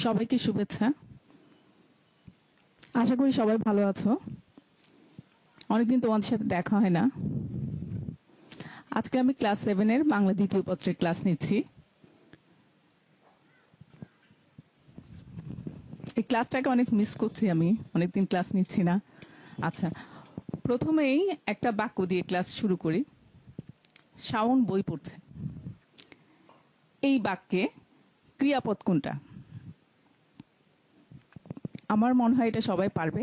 সবাইকে শুভেচ্ছা। আশা করি সবাই ভালো আছো। অনেকদিন তোমাদের সাথে দেখা হয় না। আজকে আমি ক্লাস 7-এর বাংলা দ্বিতীয় পত্রের ক্লাস নিচ্ছি। এই ক্লাসটাকে অনেক মিস করছি, আমি অনেকদিন ক্লাস নিচ্ছি না। আচ্ছা, প্রথমেই একটা বাক্য দিয়ে ক্লাস শুরু করি। শাওন বই পড়ছে। এই বাক্যে ক্রিয়াপদ কোনটা? আমার মনে হয় এটা সবাই পারবে,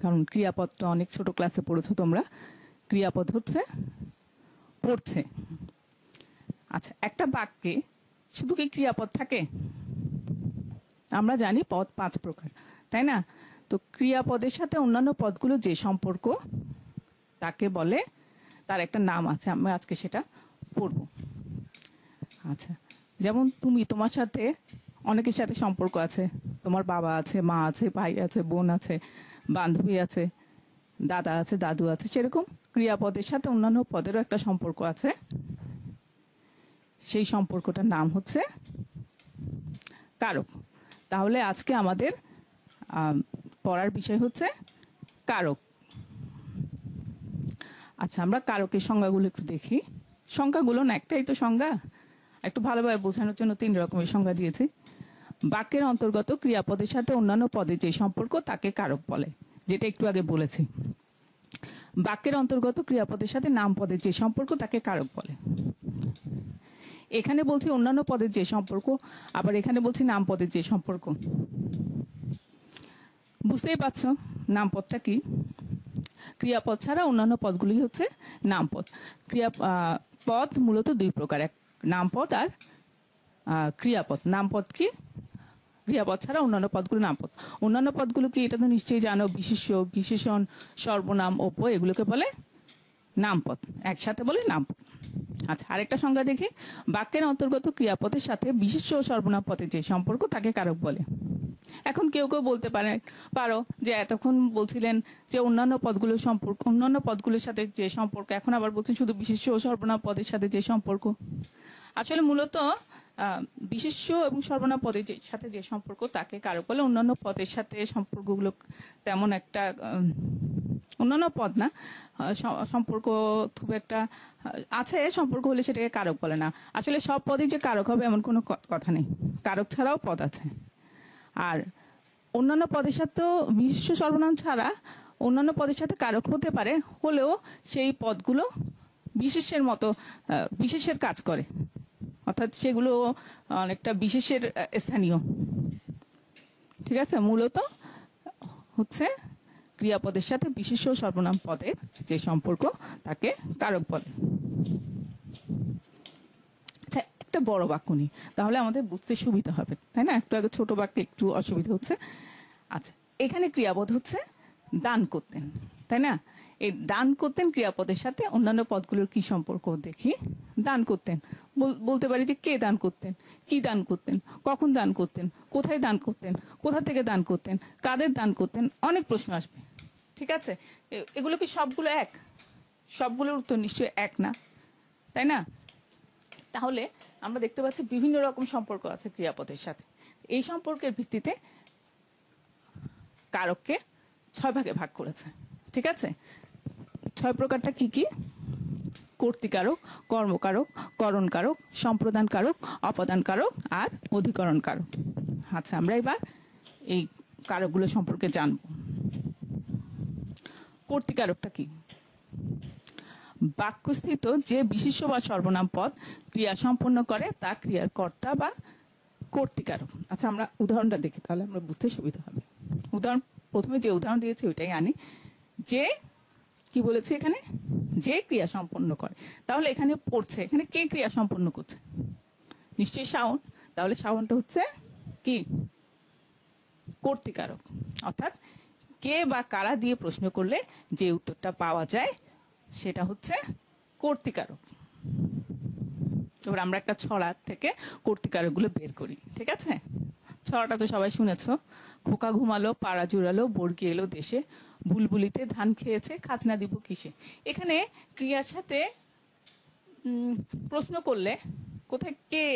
কারণ ক্রিয়াপদটা অনেক ছোট ক্লাসে পড়েছো তোমরা। ক্রিয়াপদ হচ্ছে পড়ছে। আচ্ছা, একটা বাক্যে শুধু কি ক্রিয়াপদ থাকে? আমরা জানি পদ 5 প্রকার, তাই না? তো ক্রিয়াপদের সাথে অন্যান্য পদগুলো যে সম্পর্ক তাকে বলে, তার একটা নাম আছে, আমরা আজকে সেটা পড়ব। আচ্ছা, যেমন তুমি, তোমার সাথে অনেকের সাথে সম্পর্ক আছে। তোমার বাবা আছে, মা আছে, ভাই আছে, বোন আছে, বান্ধবী আছে, দাদা আছে, দাদু আছে। সেরকম ক্রিয়াপদের সাথে অন্যান্য পদেরও একটা সম্পর্ক আছে। সেই সম্পর্কটার নাম হচ্ছে কারক। তাহলে আজকে আমাদের পড়ার বিষয় হচ্ছে কারক। আচ্ছা, আমরা কারকের সংজ্ঞাগুলো একটু দেখি। সংজ্ঞাগুলো না, একটাই তো সংজ্ঞা, একটু ভালোভাবে বোঝানোর জন্য 3 রকমের সংজ্ঞা দিয়েছি। বাক্যের অন্তর্গত ক্রিয়াপদের সাথে অন্যান্য পদের যে সম্পর্ক তাকে কারক বলে, যেটা একটু আগে বলেছি। বাক্যের অন্তর্গত ক্রিয়াপদের সাথে নাম পদের যে সম্পর্ক তাকে কারক বলে। এখানে বলছি অন্যান্য পদের যে সম্পর্ক, আবার এখানে বলছি নাম পদের যে সম্পর্ক। বুঝতেই পারছো নামপদটা কি? ক্রিয়াপদ ছাড়া অন্যান্য পদগুলি হচ্ছে নামপদ। পদ মূলত 2 প্রকার, এক নামপদ আর ক্রিয়াপদ। নামপদ কি? ক্রিয়াপদ ছাড়া অন্যান্য পদগুলো নামপদ। অন্যান্য পদগুলো কি এটা তো নিশ্চয়ই জানো, বিশেষ্য, বিশেষণ, সর্বনাম, অব্যয়, এগুলোকে বলে নামপদ, একসাথে বলে নামপদ। আচ্ছা, আরেকটা সংজ্ঞা দেখি। বাক্যের অন্তর্গত ক্রিয়াপদের সাথে বিশেষ্য ও সর্বনাম পদের যে সম্পর্ক তাকে কারক বলে। এখন কেউ কেউ বলতে পারো যে এতক্ষণ বলছিলেন যে অন্যান্য পদগুলোর সম্পর্ক, অন্যান্য পদগুলোর সাথে যে সম্পর্ক, এখন আবার বলছেন শুধু বিশেষ্য ও সর্বনাম পদের সাথে যে সম্পর্ক। আসলে মূলত বিশেষ্য এবং সর্বনাম পদের সাথে যে সম্পর্ক তাকে কারক বলে। অন্যান্য পদের সাথে সম্পর্কগুলো তেমন একটা, অন্যান্য পদ না, সম্পর্ক খুব একটা আছে, সম্পর্ক হলে সেটাকে কারক বলে না। আসলে সব পদই যে কারক হবে এমন কোনো কথা নেই, কারক ছাড়াও পদ আছে। আর অন্যান্য পদের সাথেও বিশেষ্য সর্বনাম ছাড়া অন্যান্য পদের সাথে কারক হতে পারে, হলেও সেই পদগুলো বিশেষ্যের মতো বিশেষের কাজ করে, অর্থাৎ সেগুলো অনেকটা বিশেষের স্থানীয়। ঠিক আছে, মূলত হচ্ছে ক্রিয়াপদের সাথে বিশেষ্য সর্বনাম পদের যে সম্পর্ক তাকে কারক বলে। আচ্ছা, একটা বড় বাক্য নিই, তাহলে আমাদের বুঝতে সুবিধা হবে, তাই না? একটু আগে ছোট বাক্যে একটু অসুবিধা হচ্ছে। আচ্ছা, এখানে ক্রিয়াপদ হচ্ছে দান করতেন, তাই না? এই দান করতেন ক্রিয়াপদের সাথে অন্যান্য পদগুলোর কি সম্পর্ক দেখি। দান করতেন, বলতে পারি যে কে দান করতেন, কি দান করতেন, কখন দান করতেন, কোথায় দান করতেন, কোথা থেকে দান করতেন, কাদের দান করতেন, অনেক প্রশ্ন আসবে। ঠিক আছে, এগুলো কি সবগুলো এক? সবগুলোর উত্তর নিশ্চয়ই এক না, তাই না? তাহলে আমরা দেখতে পাচ্ছি বিভিন্ন রকম সম্পর্ক আছে ক্রিয়াপদের সাথে। এই সম্পর্কের ভিত্তিতে কারককে 6 ভাগে ভাগ করেছে। ঠিক আছে, 6 প্রকারটা কি কি? কর্তৃকারক, কর্মকারক, করণকারক, সম্প্রদান কারক, অপদান কারক আর অধিকরণ কারক। আচ্ছা, আমরা এবার এই কারকগুলো সম্পর্কে জানব। কর্তৃকারকটা কি? বাক্যস্থিত যে বিশেষ্য বা সর্বনাম পদ ক্রিয়া সম্পন্ন করে তা ক্রিয়ার কর্তা বা কর্তৃকারক। আচ্ছা, আমরা উদাহরণটা দেখি, তাহলে আমরা বুঝতে সুবিধা হবে। উদাহরণ, প্রথমে যে উদাহরণ দিয়েছি ওইটাই আনি। যে কি বলেছে এখানে? যে ক্রিয়া সম্পন্ন করে। তাহলে এখানে পড়ছে, এখানে কে ক্রিয়া সম্পন্ন করছে? নিশ্চয়ই শাওন। তাহলে শাওনটা হচ্ছে কি? কর্তৃকারক। অর্থাৎ কে বা কারা দিয়ে প্রশ্ন করলে যে উত্তরটা পাওয়া যায় সেটা হচ্ছে কর্তৃকারক। এবার আমরা একটা ছড়া থেকে কর্তৃকারকগুলো বের করি। ঠিক আছে, ছড়াটা তো সবাই শুনেছো। খোকা ঘুমালো, পাড়া জুড়ালো, বর্গি এলো দেশে, বুলবুলিতে ধান খেয়েছে, খাজনা দিব কিসে। এখানে ক্রিয়ার সাথে প্রশ্ন করলে কোথায় কে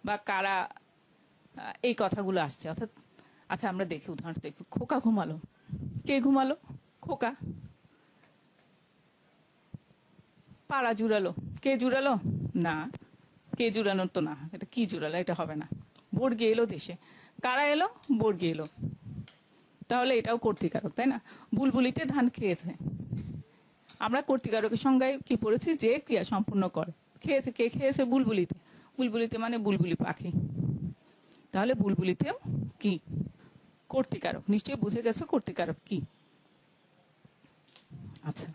বা কারা এই কথাগুলো আসছে। অর্থাৎ আচ্ছা আমরা দেখি, উদাহরণ দেখি। খোকা ঘুমালো, কে ঘুমালো? খোকা। পাড়া জুড়ালো, কে জুড়ালো? না, কে জুড়ানো তো না, এটা কি জুড়ালো, এটা হবে না। বর্গি এলো দেশে, কারা এলো? বর্গি এলো, তাহলে এটাও কর্তৃকারক, তাই না? বুলবুলিতে ধান খেয়েছে, আমরা কর্তৃকারকের সংজ্ঞায় কি পড়েছি? যে ক্রিয়া সম্পূর্ণ করে। খেয়েছে, কে খেয়েছে? বুলবুলিতে। বুলবুলিতে মানে বুলবুলি পাখি, তাহলে বুলবুলিতেও কি কর্তৃকারক। নিশ্চয়ই বুঝে গেছো কর্তৃকারক কি। আচ্ছা,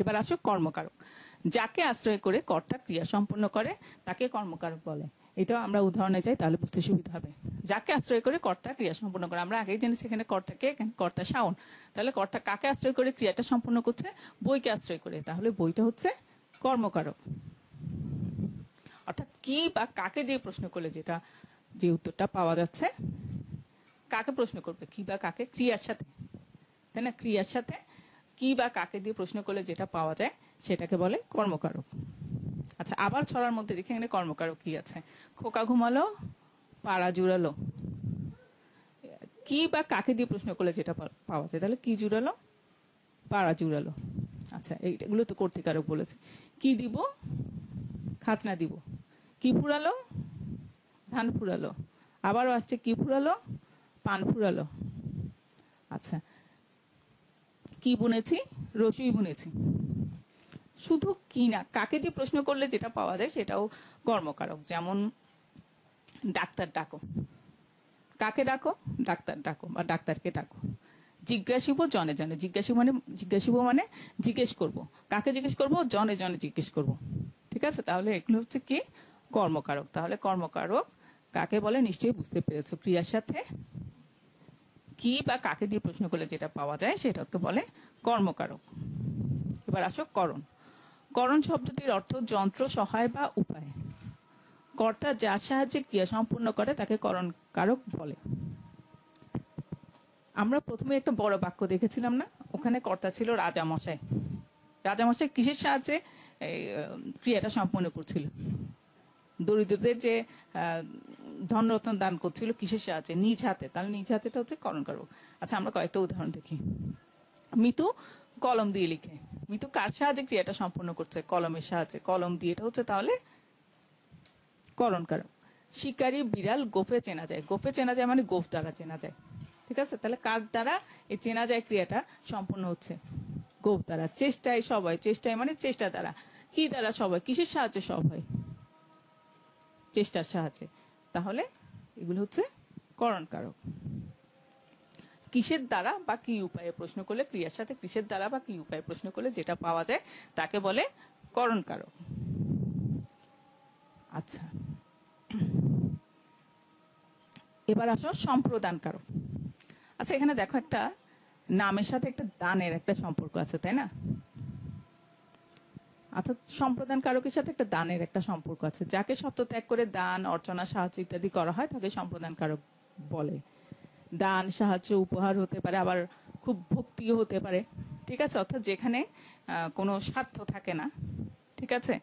এবার আসো কর্মকারক। যাকে আশ্রয় করে কর্তা ক্রিয়া সম্পন্ন করে তাকে কর্মকারক বলে। এটাও আমরা উদাহরণে যাই, তাহলে বুঝতে সুবিধা হবে। যাকে আশ্রয় করে কর্তা ক্রিয়া সম্পন্ন করে, আমরা আগেই জেনেছি এখানে কর্তাকে, কর্তা শাওন। তাহলে কর্তা কাকে আশ্রয় করে ক্রিয়াটা সম্পন্ন করছে? বইকে আশ্রয় করে, তাহলে বইটা হচ্ছে কর্মকারক। অর্থাৎ কি বা কাকে দিয়ে প্রশ্ন করলে যেটা, যে উত্তরটা পাওয়া যাচ্ছে, কাকে প্রশ্ন করবে? কি বা কাকে? ক্রিয়ার সাথে, তাই না? ক্রিয়ার সাথে কি বা কাকে দিয়ে প্রশ্ন করলে যেটা পাওয়া যায় সেটাকে বলে কর্মকারক। আচ্ছা, আবার ছড়ার মধ্যে দেখি এখানে কর্মকারক কি আছে। খোকা ঘুমালো, পাড়া জুড়ালো, কি বা কাকে দিয়ে প্রশ্ন করলে যেটা পাওয়া যায়, তাহলে কি জুড়ালো? পাড়া জুড়ালো। আচ্ছা, এইগুলো তো কর্তৃকারক বলেছে। কি দিব? খাজনা দিব। কি ফুরালো? ধান ফুরালো। আবারও আসছে, কি ফুরালো? পান ফুরালো। আচ্ছা, কি বুনেছি? রসুই বুনেছি। শুধু কি না, কাকে দিয়ে প্রশ্ন করলে যেটা পাওয়া যায় সেটাও কর্মকারক। যেমন ডাক্তার ডাকো, কাকে ডাকো? ডাক্তার ডাকো বা ডাক্তারকে ডাকো। জিজ্ঞাসিব জনে জনে, জিজ্ঞাসিব মানে জিজ্ঞেস করব। কাকে জিজ্ঞেস করব? জনে জনে জিজ্ঞেস করব। ঠিক আছে, তাহলে এগুলো হচ্ছে কি কর্মকারক। তাহলে কর্মকারক কাকে বলে নিশ্চয়ই বুঝতে পেরেছো। ক্রিয়ার সাথে কি বা কাকে দিয়ে প্রশ্ন করলে যেটা পাওয়া যায় সেটাকে বলে কর্মকারক। এবার আসো করণ। করণ শব্দটির অর্থ যন্ত্র, সহায় বা উপায়। কর্তা যার সাহায্যে ক্রিয়া সম্পূর্ণ করে তাকে করণ কারক বলে। আমরা প্রথমে একটা বড় বাক্য দেখেছিলাম না, ওখানে কর্তা ছিল রাজামশাই। রাজামশাই কিসের সাহায্যে ক্রিয়াটা সম্পূর্ণ করছিল? দরিদ্রদের যে ধনরত্ন দান করছিল কিসের সাহায্যে? নিজ হাতে। তাহলে নিজ হাতেটা হচ্ছে করণ কারক। আচ্ছা, আমরা কয়েকটা উদাহরণ দেখি। মিতু কলম দিয়ে লিখে, মিতু কার সাহায্যে ক্রিয়াটা সম্পূর্ণ করছে? কলমের সাহায্যে। কলম দিয়ে, এটা হচ্ছে তাহলে করণ কারক। শিকারী বিড়াল গোফে চেনা যায়, গোফে চেনা যায় মানে গোফ দ্বারা চেনা যায়। ঠিক আছে, তাহলে কার দ্বারা এই চেনা যায় ক্রিয়াটা সম্পূর্ণ হচ্ছে? গোফ দ্বারা। চেষ্টায় সবাই, চেষ্টায় মানে চেষ্টা দ্বারা। কি দ্বারা সবাই? কিসের সাহায্যে সব হয়? চেষ্টার সাহায্যে। তাহলে এগুলো হচ্ছে করণ কারক। কিসের দ্বারা বা কি উপায়ে প্রশ্ন করলে, ক্রিয়ার সাথে কিসের দ্বারা বা কি উপায়ে প্রশ্ন করলে যেটা পাওয়া যায় তাকে বলে করণ কারক। আচ্ছা, এবার আসো সম্প্রদান কারক। আচ্ছা, এখানে দেখো একটা নামের সাথে একটা দানের একটা সম্পর্ক আছে, তাই না? অর্থাৎ সম্প্রদান কারকের সাথে একটা দানের একটা সম্পর্ক আছে। যাকে সত্য ত্যাগ করে দান, অর্চনা, সাহায্য ইত্যাদি করা হয় তাকে সম্প্রদান কারক বলে। দান, সাহায্য, উপহার হতে পারে, আবার খুব ভক্তিও হতে পারে। ঠিক আছে, অর্থাৎ যেখানে কোনো স্বার্থ থাকে না। ঠিক আছে,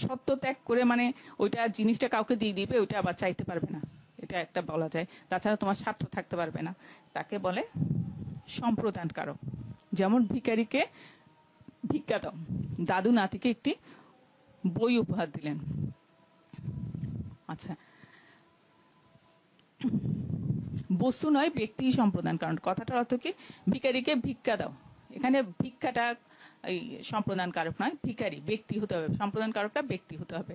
সত্য ত্যাগ করে মানে ওইটা জিনিসটা কাউকে দিয়ে দিবে, ওইটা আবার চাইতে পারবে না, এটা একটা বলা যায়। তাছাড়া তোমার স্বার্থ থাকতে পারবে না, তাকে বলে সম্প্রদান কারক। যেমন ভিখারিকে ভিক্ষা দাও, দাদু নাতিকে একটি বই উপহার দিলেন। আচ্ছা, বস্তু নয় ব্যক্তি সম্প্রদান কারণ। কথাটার অর্থ কি? ভিখারিকে ভিক্ষা দাও, এখানে ভিক্ষাটা এই সম্প্রদান কারক নয়, ভিখারি ব্যক্তি হতে হবে, সম্প্রদান কারকটা ব্যক্তি হতে হবে।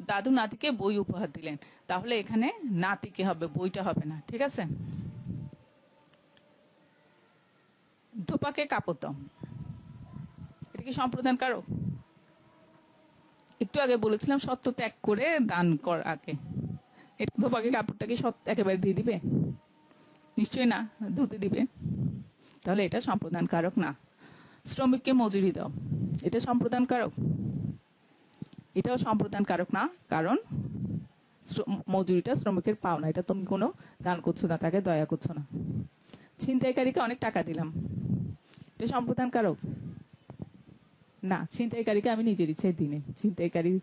দাদু নাতিকে বই উপহার দিলেন, তাহলে এখানে নাতিকে হবে, বইটা হবে না। ঠিক আছে, ধোপাকে কাপড় দাও, এটা কি সম্প্রদান কারক? একটু আগে বলেছিলাম সত্য ত্যাগ করে দান কর আগে। ধোপাকে কাপড়টা কি একেবারে দিয়ে দিবে? নিশ্চয়ই না, ধুতে দিবে। তাহলে এটা সম্প্রদান কারক না। শ্রমিককে মজুরি দাও, এটা সম্প্রদান কারক? এটাও সম্প্রদান কারক না, কারণ মজুরিটা শ্রমিকের পাওনা, এটা তুমি কোনো দান করছো না, তাকে দয়া করছো না। ছিনতাইকারীকে অনেক টাকা দিলাম, এটা সম্প্রদান কারক না। ছিনতাইকারীকে আমি নিজের ইচ্ছায় দিনে, ছিনতাইকারী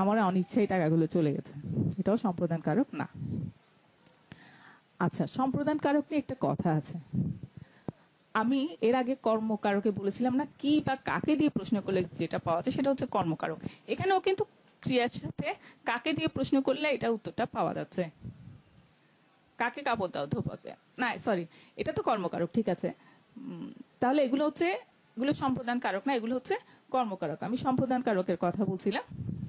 আমার অনিচ্ছায় টাকাগুলো চলে গেছে, এটাও সম্প্রদান কারক না। আচ্ছা, সম্প্রদান কারক নিয়ে একটা কথা আছে। আমি এর আগে কর্মকারকে বলেছিলাম না, কি বা কাকে দিয়ে প্রশ্ন করলে যেটা পাওয়া যায় সেটা হচ্ছে কর্মকারক। এখানেও কিন্তু ক্রিয়ার সাথে কাকে দিয়ে প্রশ্ন করলে এটা উত্তরটা পাওয়া যাচ্ছে। কাকে কাপড় দাও, ধোপাকে, না সরি, এটা তো কর্মকারক, ঠিক আছে। তাহলে এগুলো সম্প্রদান কারক না, এগুলো হচ্ছে কর্মকারক। আমি সম্প্রদান কারকের কথা বলছিলাম।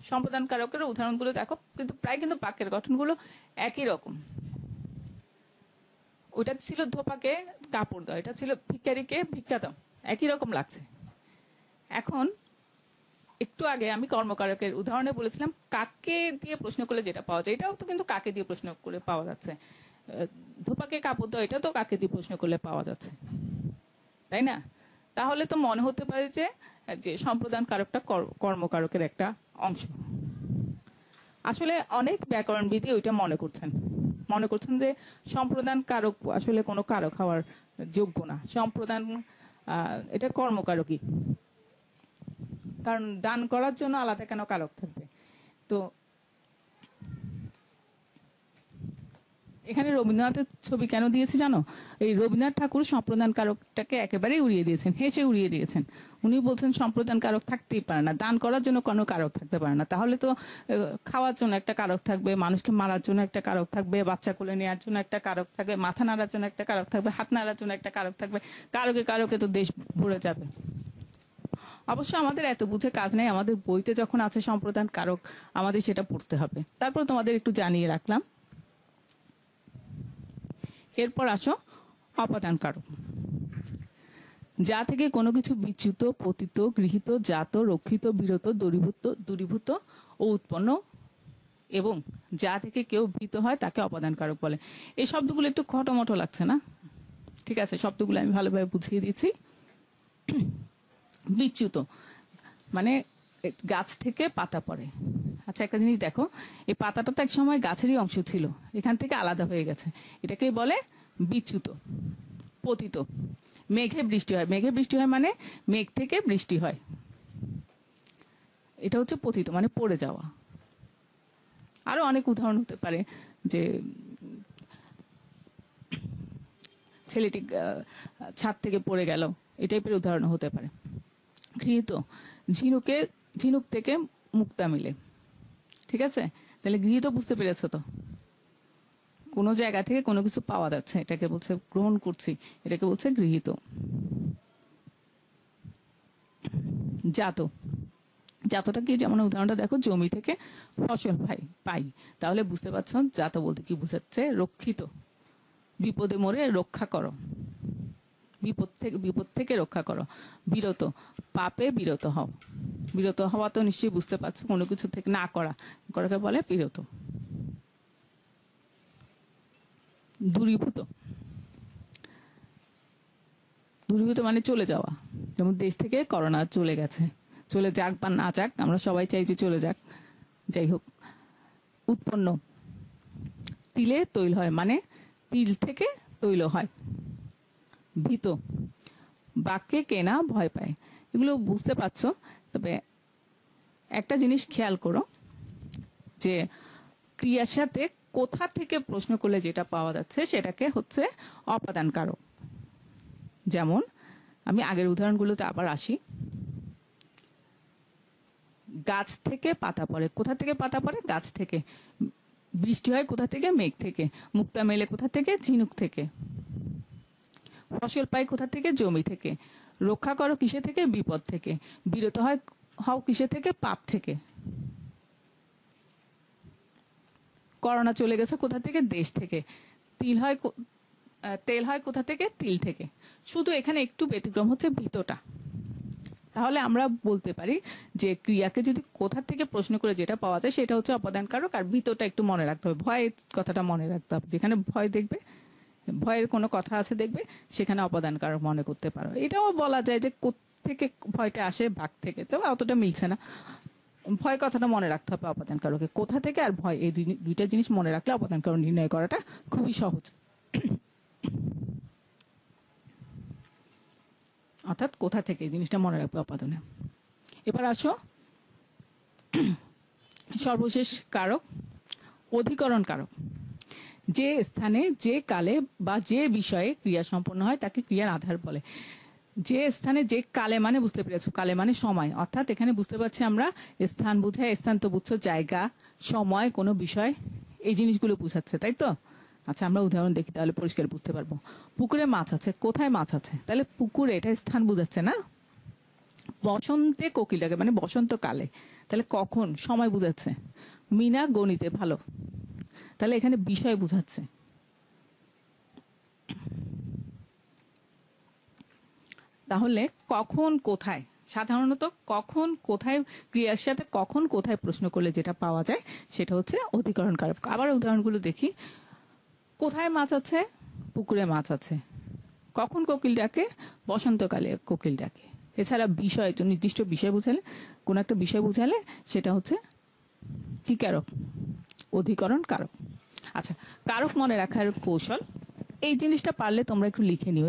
সম্প্রদান কারকের উদাহরণগুলো দেখো, কিন্তু প্রায় কিন্তু বাক্যের গঠনগুলো একই রকম। ওটা ছিল ধোপাকে কাপড় দাও, এটা ছিল ভিক্ষারীকে ভিক্ষা দাও, একই রকম লাগছে। এখন একটু আগে আমি কর্মকারকের উদাহরণে বলেছিলাম কাকে দিয়ে প্রশ্ন করলে যেটা পাওয়া যায়, এটাও তো কিন্তু কাকে দিয়ে প্রশ্ন করে পাওয়া যাচ্ছে। ধোপাকে কাপড় দাও, এটা তো কাকে দিয়ে প্রশ্ন করলে পাওয়া যাচ্ছে, তাই না? তাহলে তো মনে হতে পারে যে সম্প্রদান কারকটা কর্মকারকের একটা অংশ। আসলে অনেক ব্যাকরণবিদই ওইটা মনে করছেন যে সম্প্রদান কারক আসলে কোনো কারক হওয়ার যোগ্য না। সম্প্রদান এটা কর্মকারকই, কারণ দান করার জন্য আলাদা কেন কারক থাকবে? তো এখানে রবীন্দ্রনাথের ছবি কেন দিয়েছি জানো? এই রবীন্দ্রনাথ ঠাকুর সম্প্রদান কারকটাকে একেবারেই উড়িয়ে দিয়েছেন, হেসে উড়িয়ে দিয়েছেন। উনি বলছেন সম্প্রদান কারক থাকতেই পারে না, দান করার জন্য কোনো কারক থাকতে পারে না। তাহলে তো খাওয়ার জন্য একটা কারক থাকবে, মানুষকে মারার জন্য একটা কারক থাকবে, বাচ্চা কোলে নেওয়ার জন্য একটা কারক থাকবে, মাথা নাড়ার জন্য একটা কারক থাকবে, হাত নাড়ার জন্য একটা কারক থাকবে। কারকে কারকে তো দেশ ভরে যাবে। অবশ্য আমাদের এত বুঝে কাজ নেই, আমাদের বইতে যখন আছে সম্প্রদান কারক আমাদের সেটা পড়তে হবে। তারপর তোমাদের একটু জানিয়ে রাখলাম। এরপর আসো অপাদান কারক। যা থেকে কোনো কিছু বিচ্যুত, পতিত, গৃহীত, জাত, রক্ষিত, বিরত, দূরীভূত ও উৎপন্ন, এবং যা থেকে কেউ ভীত হয় তাকে অপাদান কারক বলে। এই শব্দগুলো একটু খটোমটো লাগছে না? ঠিক আছে, শব্দগুলো আমি ভালোভাবে বুঝিয়ে দিচ্ছি। বিচ্যুত মানে গাছ থেকে পাতা পড়ে। আচ্ছা, একটা জিনিস দেখো, এই পাতাটা তো এক সময় গাছেরই অংশ ছিল, এখান থেকে আলাদা হয়ে গেছে, এটাকে বলে বিচ্যুত। পতিত, মেঘে বৃষ্টি হয়, মেঘে বৃষ্টি হয় মানে মেঘ থেকে বৃষ্টি হয়, এটা হচ্ছে পতিত মানে পড়ে যাওয়া। আরো অনেক উদাহরণ হতে পারে, যে ছেলেটি ছাদ থেকে পড়ে গেল, এই টাইপের উদাহরণ হতে পারে। গৃহীত, ঝিনুক থেকে মুক্তা মিলে। ঠিক আছে, তাহলে গৃহীত বুঝতে পেরেছো তো? কোনো জায়গা থেকে কোনো কিছু পাওয়া যাচ্ছে, এটাকে বলছে গ্রহণ করছি, এটাকে বলছে গৃহীত। জাতটা কি? যেমন উদাহরণটা দেখো, জমি থেকে ফসল পাই, তাহলে বুঝতে পারছো জাত বলতে কি বোঝাচ্ছে? রক্ষিত, বিপদে মরে রক্ষা করো, বিপদ থেকে রক্ষা করো। বিরত, পাপে বিরত হও। বিরত হওয়া তো নিশ্চয়ই বুঝতে পারছো, কোনো কিছু থেকে না করাকে বলে বিরত। দূরীভূত মানে চলে যাওয়া। যেমন দেশ থেকে করোনা চলে গেছে, চলে যাক বা না যাক, আমরা সবাই চাই যে চলে যাক, যাই হোক। উৎপন্ন, তিলে তৈল হয় মানে তিল থেকে তৈল হয়। ভীত, বাক্যে কেনা ভয় পায়। এগুলো বুঝতে পারছো? তবে একটা জিনিস খেয়াল করো, যে ক্রিয়ার সাথে কোথা থেকে প্রশ্ন করলে যেটা পাওয়া যাচ্ছে সেটাকে হচ্ছে অপাদান কারক। যেমন আমি আগের উদাহরণগুলোতে আবার আসি। গাছ থেকে পাতা পড়ে, কোথা থেকে পাতা পড়ে? গাছ থেকে। বৃষ্টি হয় কোথা থেকে? মেঘ থেকে। মুক্তা মেলে কোথা থেকে? ঝিনুক থেকে। ফসল পাই কোথা থেকে? জমি থেকে। রক্ষা করো কিসে থেকে? বিপদ থেকে। বিরত হও কিসে থেকে? পাপ থেকে। করোনা চলে গেছে কোথা থেকে? দেশ থেকে। তেল হয় কোথা থেকে? তিল থেকে। শুধু এখানে একটু ব্যতিক্রম হচ্ছে ভীতটা। তাহলে আমরা বলতে পারি যে ক্রিয়াকে যদি কোথা থেকে প্রশ্ন করে যেটা পাওয়া যায় সেটা হচ্ছে অপাদান কারক। আর ভীতটা একটু মনে রাখতে হবে, ভয়ের কথাটা মনে রাখতে হবে। যেখানে ভয় দেখবে, ভয়ের কোনো কথা আছে দেখবে, সেখানে অপাদান কারক মনে করতে পারো। এটাও বলা যায় যে কোত্থেকে ভয়টা আসে? বাঘ থেকে। তো অতটা মিলছে না। ভয় কথাটা মনে রাখতে হবে অপাদান কারকে, কোথা থেকে আর ভয়, এই দুইটা জিনিস মনে রাখলে অপাদান কারক নির্ণয় করাটা খুবই সহজ। অর্থাৎ কোথা থেকে এই জিনিসটা মনে রাখবে অপাদানে। এবার আসো সর্বশেষ কারক অধিকরণ কারক। যে স্থানে যে কালে বা যে বিষয়ে ক্রিয়া সম্পন্ন হয় তাকে ক্রিয়ার আধার বলে। যে স্থানে যে কালে মানে বুঝতে পেরেছো, কালে মানে সময়, অর্থাৎ এখানে বুঝতে পারছি আমরা স্থান বুঝায়, স্থান তো বুঝছো জায়গা, সময়, কোনো বিষয়, এই জিনিসগুলো বুঝাচ্ছে, তাই তো? আচ্ছা আমরা উদাহরণ দেখি তাহলে পরিষ্কার বুঝতে পারবো। পুকুরে মাছ আছে, কোথায় মাছ আছে? তাহলে পুকুরে, এটা স্থান বুঝাচ্ছে না? বসন্তে কোকিল ডাকে মানে বসন্তকালে, তাহলে কখন, সময় বুঝাচ্ছে। মিনা গণিতে ভালো, তাহলে এখানে বিষয় বুঝাচ্ছে। তাহলে কখন কোথায়, সাধারণত কখন কোথায় ক্রিয়ার সাথে কখন কোথায় প্রশ্ন করলে যেটা পাওয়া যায় সেটা হচ্ছে অধিকরণ কারক। আবার উদাহরণগুলো দেখি। কোথায় মাছ আছে? পুকুরে মাছ আছে। কখন কোকিল ডাকে? বসন্তকালে কোকিল ডাকে। এছাড়া বিষয়, নির্দিষ্ট বিষয় বুঝালে, কোন একটা বিষয় বুঝালে সেটা হচ্ছে কি কারক? অধিকরণ কারক। আচ্ছা, কারক মনে রাখার কৌশল, এই জিনিসটা পারলে তোমরা একটু লিখে নিও।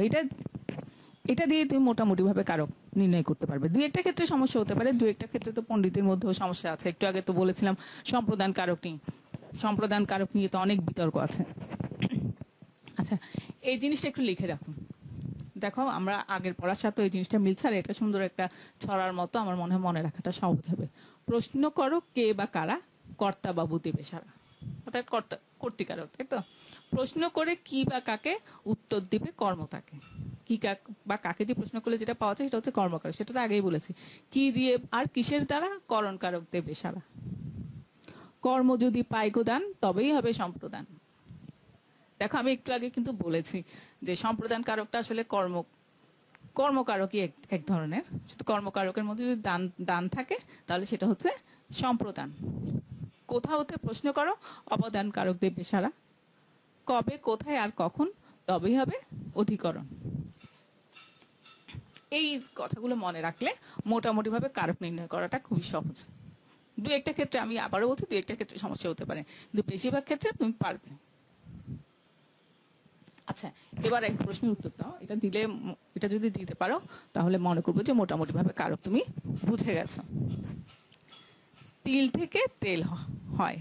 এটা দিয়ে তুমি মোটামুটি ভাবে কারক নির্ণয় করতে পারবে। দুই একটা ক্ষেত্রে সমস্যা হতে পারে, দুই একটা ক্ষেত্রে তো পণ্ডিতের মধ্যেও সমস্যা আছে। একটু আগে তো বলেছিলাম সম্প্রদান কারক নিয়ে, সম্প্রদান কারক নিয়ে তো অনেক বিতর্ক আছে। আচ্ছা, এই জিনিসটা একটু লিখে রাখুন। দেখো আমরা আগের পড়ার সাথে এই জিনিসটা মিলছে, আর এটা সুন্দর একটা ছড়ার মতো, আমার মনে হয় মনে রাখাটা সহজ হবে। প্রশ্ন করো কে বা কারা, কর্তা বাবু দেবে সারা, অর্থাৎ কর্তৃকারক, তাই তো? প্রশ্ন করে কি বা কাকে, উত্তর দিবে কর্ম তাকে। কি বা কাকে দিয়ে প্রশ্ন করলে যেটা পাওয়া যায় সেটা হচ্ছে কর্মকারক, সেটা তো আগেই বলেছি। কি দিয়ে আর কিসের দ্বারা? করণ কারক দেবে সারা। কর্ম যদি পাই গো দান তবেই হবে সম্প্রদান। দেখো আমি একটু আগে কিন্তু বলেছি যে সম্প্রদান কারকটা আসলে কর্মকারকই এক ধরনের, শুধু কর্মকারকের মধ্যে যদি দান থাকে তাহলে সেটা হচ্ছে সম্প্রদান। কোথা হতে প্রশ্ন করো, অবদান কারক দেবে সারা। কবে, কোথায় আর কখন, তবেই হবে অধিকরণ। এই কথাগুলো মনে রাখলে মোটামুটি ভাবে কারক নির্ণয় করাটা খুবই সহজ। দু একটা ক্ষেত্রে, আমি আবারও বলছি, দু একটা ক্ষেত্রে সমস্যা হতে পারে, কিন্তু বেশিরভাগ ক্ষেত্রে তুমি পারবে। আচ্ছা, এবার এক প্রশ্নের উত্তর দাও। এটা যদি দিতে পারো তাহলে মনে করবো যে মোটামুটি ভাবে কারক তুমি বুঝে গেছো। তিল থেকে তেল হয়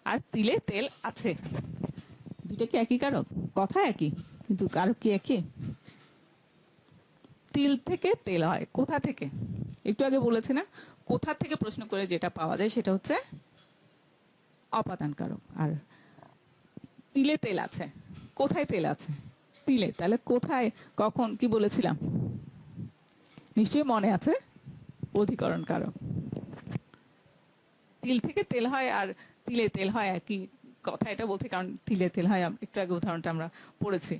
আর তিলে তেল আছে, দুইটা কি একই কারক? কথা একই, কিন্তু কারক কি একই? তিল থেকে তেল হয়, কোথা থেকে? একটু আগে বলেছি না, কোথা থেকে প্রশ্ন করে যেটা পাওয়া যায় সেটা হচ্ছে অপাদান কারক। আর তিলে তেল আছে, কোথায় তেল আছে? তিলে, তাহলে কোথায়, কখন, কি বলেছিলাম? নিশ্চয়ই মনে আছে, অধিকরণ কারক। তিল থেকে তেল হয় আর তিলে তেল হয় একই কথা, এটা বলছি কারণ তিলে তেল হয় একটু আগে উদাহরণটা আমরা পড়েছি।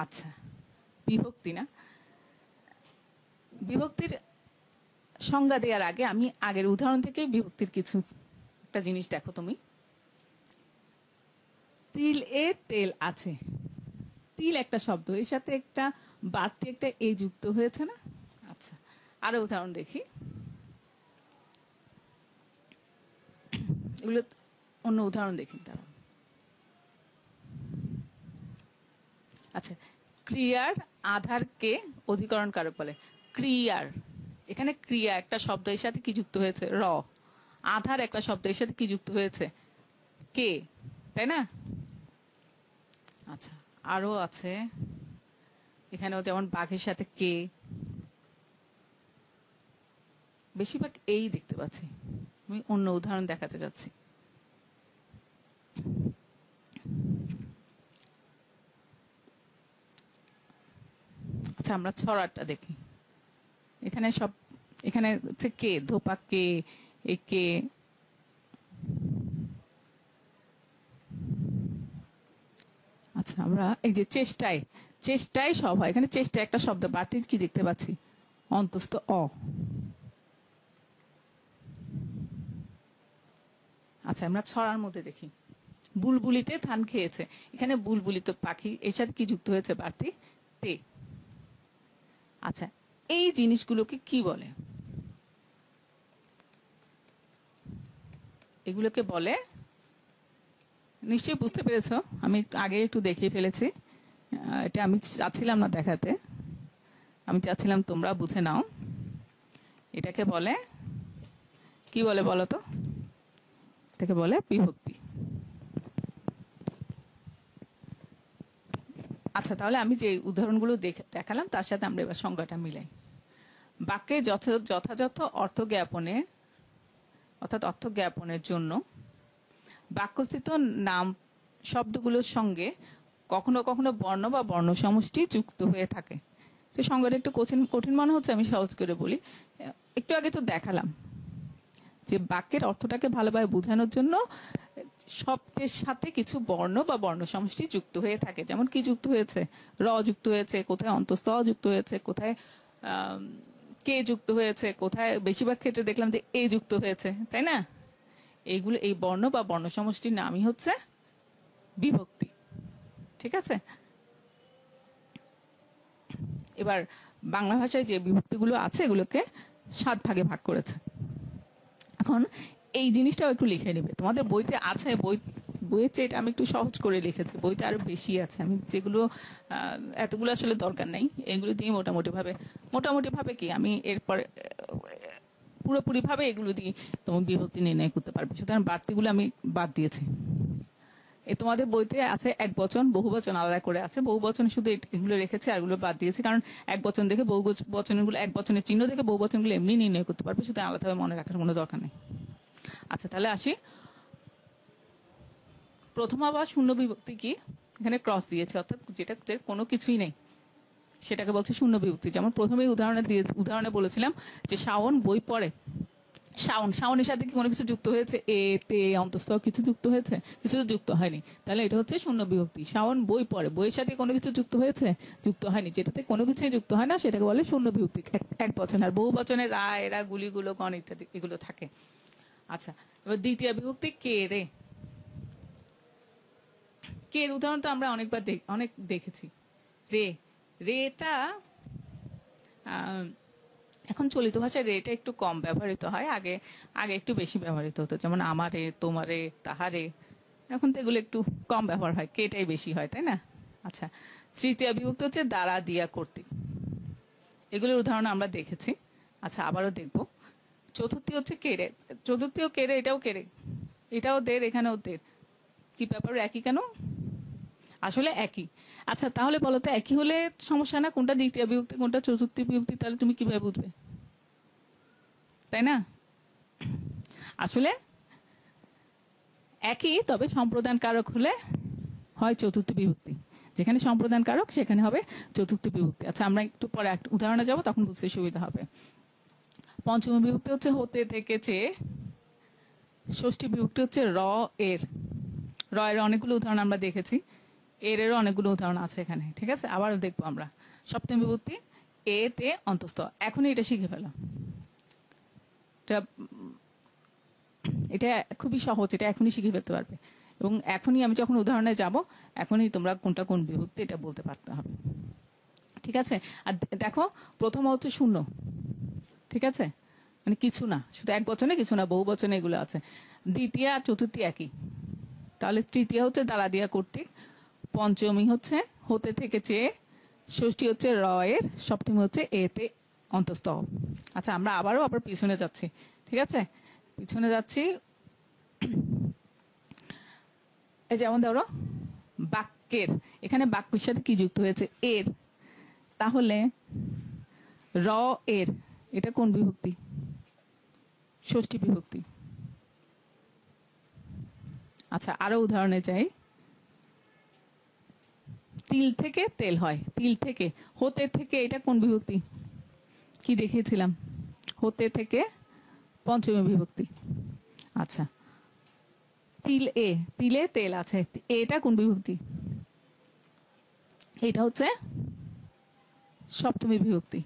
আচ্ছা, বিভক্তি না, বিভক্তির সংজ্ঞা দেওয়ার আগে আমি আগের উদাহরণ থেকে বিভক্তির কিছু একটা জিনিস দেখো তুমি। তিল এ তেল আছে, তিল একটা শব্দ, এর সাথে একটা বাড়তি একটা এ যুক্ত হয়েছে না? আচ্ছা, আরো উদাহরণ দেখি। এগুলো অন্য উদাহরণ দেখি তারা। আচ্ছা, ক্রিয়ার আধারকে অধিকরণ কারক বলে। ক্রিয়ার, এখানে ক্রিয়া একটা শব্দ, এর সাথে কি যুক্ত হয়েছে? র। আধার একটা শব্দ, এর সাথে কি যুক্ত হয়েছে? কে, তাই না? আচ্ছা, আরো আছে এখানেও, যেমন বাঘের সাথে কে, বেশিরভাগ এই দেখতে পাচ্ছি। আমি অন্য উদাহরণ দেখাতে যাচ্ছি। আচ্ছা, আমরা ছড়াটা দেখি। এখানে হচ্ছে কে, ধোপা কে, এ কে। আচ্ছা, আমরা এই যে চেষ্টায় সব হয়, এখানে চেষ্টা একটা শব্দ, বাড়তি কি দেখতে পাচ্ছি? অন্তস্থ অ। আচ্ছা, আমরা ছড়ার মধ্যে দেখি। বুলবুলিতে ধান খেয়েছে, এখানে বুলবুলি তো পাখি, এর সাথে কি যুক্ত হয়েছে? বাড়তি তে। আচ্ছা, এই জিনিসগুলোকে কি বলে? এগুলোকে বলে, নিশ্চয়ই বুঝতে পেরেছো, আমি আগে একটু দেখিয়ে ফেলেছি। এটা আমি চাচ্ছিলাম না দেখাতে, আমি চাচ্ছিলাম তোমরা বুঝে নাও। এটাকে বলে কি বলে বলো তো? এটাকে বলে বিভক্তি। আচ্ছা, তাহলে আমি যে উদাহরণগুলো দেখালাম তার সাথে আমরা এবার সংজ্ঞাটা মিলাই। বাক্যে যথাযথ অর্থ জ্ঞাপনে অর্থাৎ অর্থ জ্ঞাপনের জন্য বাক্যস্থিত নাম শব্দগুলোর সঙ্গে কখনো কখনো বর্ণ বা বর্ণ সমষ্টি যুক্ত হয়ে থাকে। তো সংজ্ঞাটা একটু কঠিন মনে হচ্ছে, আমি সহজ করে বলি। একটু আগে তো দেখালাম যে বাক্যের অর্থটাকে ভালোভাবে বোঝানোর জন্য শব্দের সাথে কিছু বর্ণ বা বর্ণ সমষ্টি যুক্ত হয়ে থাকে। যেমন কি যুক্ত হয়েছে? র যুক্ত হয়েছে, কোথায় অন্তস্থ যুক্ত হয়েছে, কোথায় কে যুক্ত হয়েছে, কোথায় বেশিরভাগ ক্ষেত্রে দেখলাম যে এ যুক্ত হয়েছে, তাই না? এইগুলো, এই বর্ণ বা বর্ণ সমষ্টির নামই হচ্ছে বিভক্তি। ঠিক আছে? এবার বাংলা ভাষায় যে বিভক্তিগুলো আছে এগুলোকে 7 ভাগে ভাগ করেছে। এখন এই জিনিসটাও একটু লিখে নিবে, তোমাদের বইতে আছে। বইয়ের চেয়ে এটা আমি একটু সহজ করে লিখেছি, বইটা আরো বেশি আছে। আমি যেগুলো এতগুলো আসলে দরকার নাই, এগুলো দিয়ে মোটামুটি ভাবে কি আমি এরপরে পুরোপুরি ভাবে এগুলো দিয়ে তোমার বিভক্তি নির্ণয় করতে পারবে। সুতরাং বাড়তিগুলো আমি বাদ দিয়েছি। তোমাদের বইতে আছে এক বচন, বহু বচন আলাদা করে আছে। বহু বচন শুধু এগুলো রেখেছে, আর এগুলো বাদ দিয়েছি, কারণ এক বচন দেখে বহু বচনগুলো, এক বচনের চিহ্ন দেখে বহু বচনগুলো এমনি নির্ণয় করতে পারবে, শুধু আলাদাভাবে মনে রাখার কোনো দরকার নেই। আচ্ছা, তাহলে আসি। প্রথমা বা শূন্য বিভক্তি কি? এখানে ক্রস দিয়েছে, অর্থাৎ যেটা কোনো কিছুই নেই সেটাকে বলছে শূন্য বিভক্তি। যেমন প্রথমে উদাহরণে বলেছিলাম যে শাওন বই পড়ে। শাওনের সাথে কি কোনো কিছু যুক্ত হয়েছে? এ তে অন্তস্থ কিছু যুক্ত হয়েছে? কিছু যুক্ত হয়নি, তাহলে এটা হচ্ছে শূন্য বিভক্তি। শাওন বই পড়ে, বইয়ের সাথে কোনো কিছু যুক্ত হয়েছে? যুক্ত হয়নি। যেটাতে কোনো কিছুই যুক্ত হয় না সেটাকে বলে শূন্য বিভক্তি, এক বচন। আর বহু বচনের রা, এরা, গুলি, গুলো, গণ ইত্যাদি এগুলো থাকে। আচ্ছা, এবার দ্বিতীয় বিভক্তি কে রে। কে এর উদাহরণ তো আমরা অনেক দেখেছি। রে, রেটা এখন চলিত ভাষায় রেটা একটু কম ব্যবহৃত হয়, আগে একটু বেশি ব্যবহৃত হতো। যেমন আমারে, তোমারে, তাহারে। এখন তো এগুলো একটু কম ব্যবহার হয়, কেটাই বেশি হয়, তাই না? আচ্ছা, তৃতীয় বিভক্তি হচ্ছে দ্বারা, দিয়া, কর্তৃক। এগুলোর উদাহরণ আমরা দেখেছি। আচ্ছা, আবারও দেখব। চতুর্থী হচ্ছে কেড়ে। চতুর্থীও কেড়ে, এটাও কেড়ে, এটাও দের, এখানেও দের। কি ব্যাপার, একই কেন? আসলে একই। আচ্ছা, তাহলে বলো তো, একই হলে সমস্যা না? কোনটা দ্বিতীয় বিভক্তি, কোনটা চতুর্থী বিভক্তি, তাহলে তুমি কিভাবে বুঝবে? তাই না? আসলে একই, তবে সম্প্রদান কারক হলে হয় চতুর্থী বিভক্তি। যেখানে সম্প্রদান কারক সেখানে হবে চতুর্থী বিভক্তি। আচ্ছা, আমরা একটু পরে একটা উদাহরণে যাব, তখন বুঝতে সুবিধা হবে। পঞ্চম বিভক্তি হচ্ছে হতে, থেকে, চেয়ে। ষষ্ঠী বিভক্তি হচ্ছে র এর। র এর অনেকগুলো উদাহরণ আমরা দেখেছি, এরও অনেকগুলো উদাহরণ আছে এখানে। ঠিক আছে, আবারও দেখবো আমরা। সপ্তম বিভক্তি এ তে অন্তস্থ। এখনই এটা শিখে ফেলো, এটা খুবই সহজ, এটা এখনই শিখে ফেলতে পারবে। এবং এখনই আমি যখন উদাহরণে যাব, এখনই তোমরা কোনটা কোন বিভক্তি এটা বলতে পারতে হবে। ঠিক আছে? আর দেখো, প্রথম হচ্ছে শূন্য। ঠিক আছে, মানে কিছু না, শুধু এক বচনে কিছু না, বহু বচনে এগুলো আছে। দ্বিতীয় আর চতুর্থী একই। তাহলে তৃতীয় হচ্ছে দ্বারা, দিয়া, কর্তৃক। পঞ্চমী হচ্ছে হতে, থেকে, চেয়ে। ষষ্ঠী হচ্ছে র এর। সপ্তমী হচ্ছে এতে অন্তস্থ। আচ্ছা, আমরা আবার পিছনে যাচ্ছি। ঠিক আছে, পিছনে যাচ্ছি। এই যেমন ধরো বাক্যের, এখানে বাক্যের সাথে কি যুক্ত হয়েছে? এর। তাহলে র এর, এটা কোন বিভক্তি? ষষ্ঠী বিভক্তি। আচ্ছা, আরো উদাহরণে যাই। তিল থেকে তেল হয়। তিল থেকে, হতে, থেকে, এটা কোন বিভক্তি? কি দেখিয়েছিলাম? হতে, থেকে, পঞ্চমী বিভক্তি। আচ্ছা, তিল এ, তিলে তেল আছে, এটা কোন বিভক্তি? এটা হচ্ছে সপ্তমী বিভক্তি।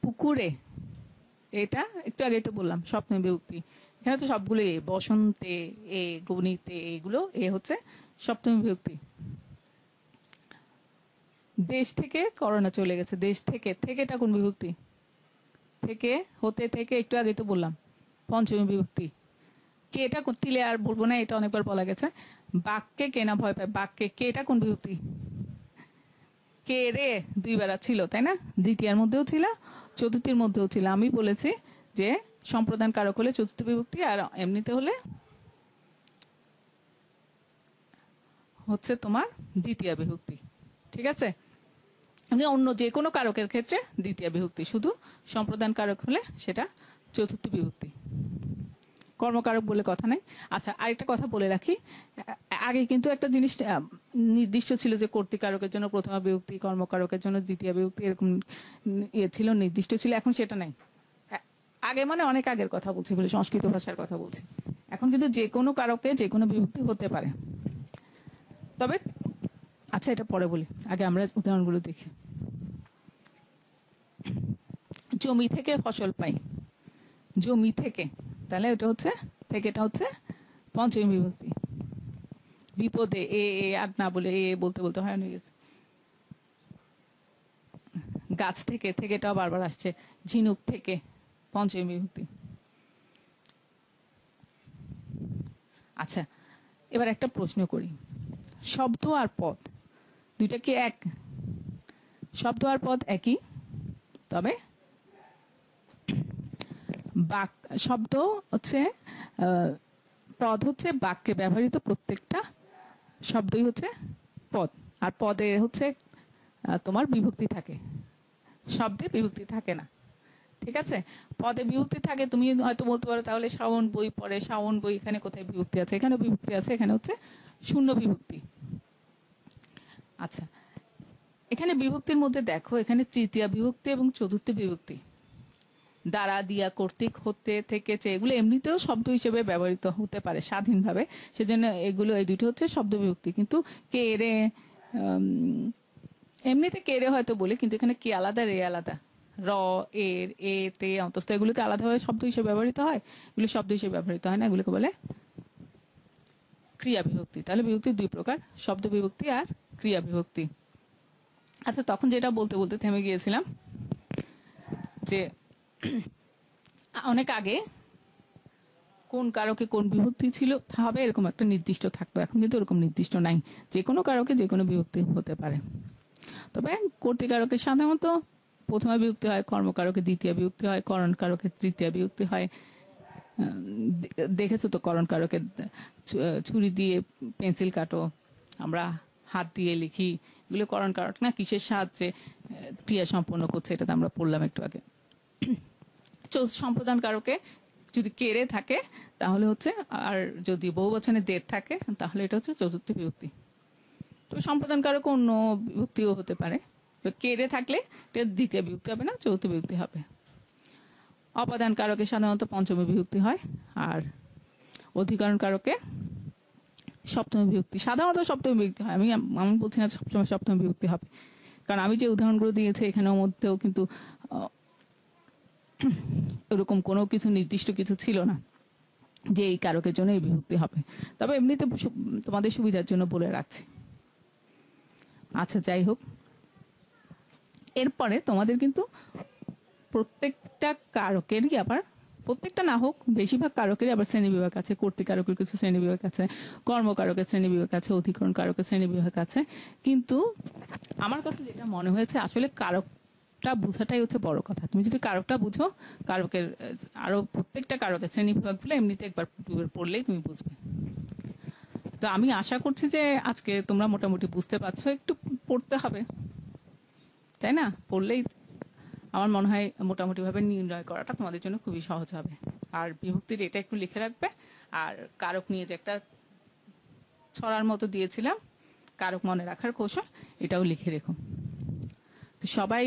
পুকুরে, এটা একটু আগে তো বললাম সপ্তমী বিভক্তি। এখানে তো সবগুলো এ, বসন্তে এ, গণিতে এগুলো এ হচ্ছে সপ্তমী বিভক্তি। দেশ থেকে করোনা চলে গেছে। দেশ থেকে, থেকেটা কোন বিভক্তি? থেকে, হতে, থেকে, একটু আগে তো বললাম পঞ্চমী বিভক্তি। কে, এটা তিলে আর বলবো না, এটা অনেকবার বলা গেছে। বাক্যে কে না ভয় পায়, বাক্যে কে, এটা কোন বিভক্তি? কে রে দুইবার ছিল, তাই না? দ্বিতীয়ার মধ্যেও ছিল, চতুর্থীর মধ্যেও ছিল। আমি বলেছি যে সম্প্রদান কারক হলে চতুর্থ বিভক্তি, আর এমনিতে হলে হচ্ছে তোমার দ্বিতীয় বিভক্তি। ঠিক আছে, মানে অন্য যে কোনো কারকের ক্ষেত্রে দ্বিতীয় বিভক্তি, শুধু সম্প্রদান কারক হলে সেটা চতুর্থ বিভক্তি। কর্মকারক বলে কথা নাই। আচ্ছা, আরেকটা কথা বলে রাখি, আগে কিন্তু একটা জিনিস নির্দিষ্ট ছিল যে কর্তৃকারকের জন্য প্রথমা বিভক্তি, কর্মকারকের জন্য দ্বিতীয় বিভক্তি, এরকম ছিল, নির্দিষ্ট ছিল। এখন সেটা নাই। আগে মানে অনেক আগের কথা বলছি, বলে সংস্কৃত ভাষার কথা বলছি। এখন কিন্তু যে কোনো কারকে যে কোনো বিভক্তি হতে পারে। তবে আচ্ছা, এটা পরে বলি, আগে আমরা উদাহরণগুলো দেখি। জমি থেকে ফসল পাই, জমি থেকে, তাহলে এটা হচ্ছে থেকেটা হচ্ছে পঞ্চমী বিভক্তি। বিপদে এ আর না বলে এ বলতে বলতে হয়রান হয়ে গেছে। গাছ থেকে, থেকেটাও বারবার আসছে। ঝিনুক থেকে, পঞ্চমী বিভক্তি। আচ্ছা, এবার একটা প্রশ্ন করি, শব্দ আর পদ দুইটা কি এক? শব্দ আর পদ একই, তবে শব্দ হচ্ছে পদ হচ্ছে বাক্যে ব্যবহৃত প্রত্যেকটা শব্দই হচ্ছে পদ, আর পদে হচ্ছে তোমার বিভক্তি থাকে, শব্দে বিভক্তি থাকে না। ঠিক আছে, পদে বিভক্তি থাকে। তুমি হয়তো বলতে পারো তাহলে শাওন বই পড়ে, শাওন বই, এখানে কোথায় বিভক্তি আছে? এখানে বিভক্তি আছে, এখানে হচ্ছে শূন্য বিভক্তি। আচ্ছা, এখানে বিভক্তির মধ্যে দেখো, এখানে তৃতীয়া বিভক্তি এবং চতুর্থ বিভক্তি, দ্বারা, দিয়া, কর্তৃক, হতে, থেকেছে, এগুলো এমনিতেও শব্দ হিসেবে ব্যবহৃত হতে পারে স্বাধীনভাবে, সেজন্য এগুলো, এই দুটো হচ্ছে শব্দ বিভক্তি। কিন্তু কে রে, এমনিতে কে রে হয়তো বলি, কিন্তু এখানে কি আলাদা, রে আলাদা, র, এর, এ, তে, অন্তস্থ, এগুলোকে আলাদাভাবে শব্দ হিসেবে ব্যবহৃত হয়, এগুলো শব্দ হিসেবে ব্যবহৃত হয় না, এগুলোকে বলে ক্রিয়া বিভক্তি। তাহলে বিভক্তি দুই প্রকার, শব্দ বিভক্তি আর ক্রিয়া বিভক্তি। আচ্ছা, তখন যেটা বলতে বলতে থেমে গিয়েছিলাম, যে অনেক আগে কোন কারকে কোন বিভক্তি ছিল হবে এরকম একটা নির্দিষ্ট থাকতো, এখন কিন্তু এরকম নির্দিষ্ট নাই, যে কোনো কারকে যে কোনো বিভক্তি হতে পারে। তবে কর্তৃকারকে সাধারণত প্রথমা বিভক্তি হয়, কর্মকারকে দ্বিতীয় বিভক্তি হয়, করণ কারকে তৃতীয় বিভক্তি হয়। দেখেছো তো, করণ কারকে ছুরি দিয়ে পেন্সিল কাটো, আমরা হাত দিয়ে লিখি, এগুলো করণ কারক না, কিসের সাহায্যে ক্রিয়া সম্পন্ন করছে, এটা আমরা পড়লাম একটু আগে। সম্প্রদান কারকে যদি কেড়ে থাকে তাহলে হচ্ছে, আর যদি বহুবচনে দের থাকে তাহলে এটা হচ্ছে চতুর্থ বিভক্তি। তবে সম্প্রদান কারক অন্য বিভক্তিও হতে পারে, কেড়ে থাকলে এটা দ্বিতীয় বিভক্তি হবে না, চতুর্থ বিভক্তি হবে। অপাদান কারকে সাধারণত পঞ্চমী বিভক্তি হয়, আর অধিকরণ কারকে সপ্তমী বিভক্তি, সাধারণত সপ্তমী বিভক্তি হয়। আমি বলছি না সবসময় সপ্তমী বিভক্তি হবে, কারণ আমি যে উদাহরণগুলো দিয়েছি এখানের মধ্যেও কিন্তু এরকম কোনো কিছু নির্দিষ্ট কিছু ছিল না যে এই কারকের জন্য এই বিভক্তি হবে। তবে এমনিতে তোমাদের সুবিধার জন্য বলে রাখছি। আচ্ছা, যাই হোক, এরপরে তোমাদের কিন্তু প্রত্যেকটা কারকেরই আবার, প্রত্যেকটা না হোক বেশিরভাগ কারকেরই আবার শ্রেণীবিভাগ আছে। কর্তৃকারকের কিছু শ্রেণীবিভাগ আছে, কর্মকারকের শ্রেণীবিভাগ আছে, অধিকরণ কারকের শ্রেণীবিভাগ আছে। কিন্তু আমার কাছে যেটা মনে হয়েছে, আসলে কারকটা বোঝাটাই হচ্ছে বড় কথা। তুমি যদি কারকটা বুঝো, কারকের আরো প্রত্যেকটা কারকের শ্রেণীবিভাগগুলো এমনিতে একবার পড়লেই তুমি বুঝবে। তো আমি আশা করছি যে আজকে তোমরা মোটামুটি বুঝতে পারছো। একটু পড়তে হবে, তাই না? পড়লেই আমার মনে হয় মোটামুটি ভাবে নির্ণয় করাটা তোমাদের জন্য খুবই সহজ হবে। আর বিভক্তির এটা একটু লিখে রাখবে, আর কারক নিয়ে যে একটা ছড়ার মতো দিয়েছিলাম কারক মনে রাখার কৌশল, এটাও লিখে রেখো। তো সবাই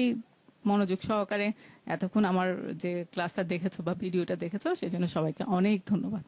মনোযোগ সহকারে এতক্ষণ আমার যে ক্লাসটা দেখেছো বা ভিডিওটা দেখেছো, সেজন্য সবাইকে অনেক ধন্যবাদ।